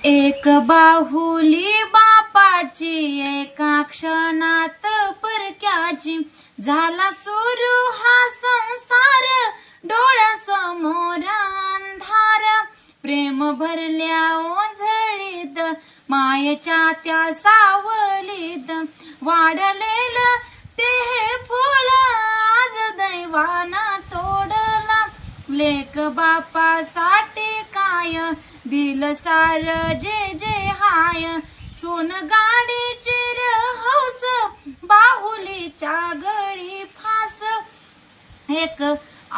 एक बाहुली बापाची एका क्षणात परक्याची, झाला सुरू हा संसार डोळ्यासमोर अंधार. प्रेम भरल्या ओंझळीत मायेच्या त्या सावलीत, वाढलेलं ते हे फुल आज दैवानं तोडलं. लेक बापासाठी काय दिल सार जे जे हाय, सोन गाडीची हौस बाहुलीच्या गळी फास. एक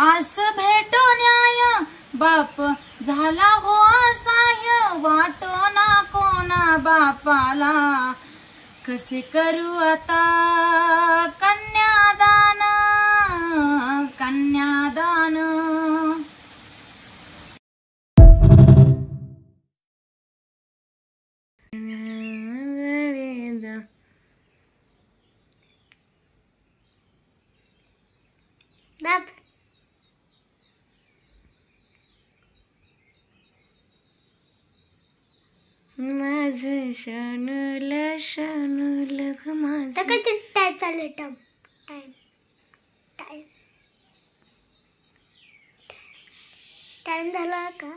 आस भेटो न्याय बाप झाला हो असहाय, वाटो ना कोणा बापाला कसे करू आता कन्यादान कन्यादान. बाप माझं शानूला शानूला ग माझं. किती टाइम चालू टाइम टाइम टाइम टाइम झाला का?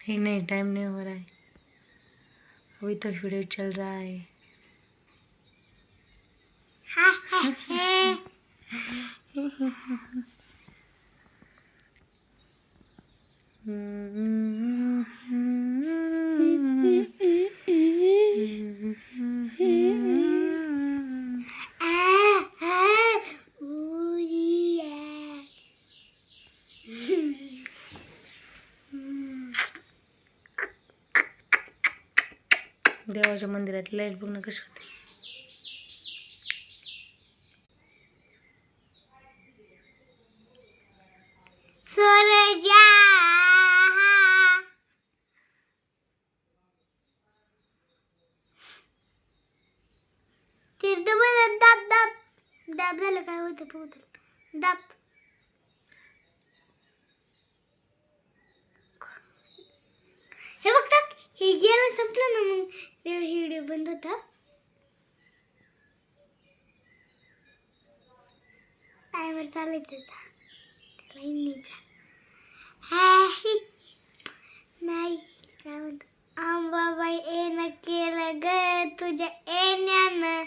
हे नहीं, टाइम नहीं हो रहा है, अभी तो वीडियो चल रहा है. हा हा हे देवाच्या मंदिरात लाईट बघ ना कशी होते. सूरजा दाब दाब दाब झालं काय होतं पोहोचल दाब. हे बघतात हे गेलं संपलं ना, मग हे व्हिडिओ बंद होता. टायमर चालू त्याचा नाही काय म्हणतो. आंबाबाई येणं केलं ग तुझ्या येण्यानं,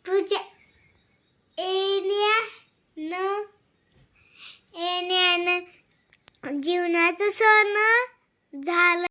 तुझ्या येण्यानं जीवनाचं सोनं झालं.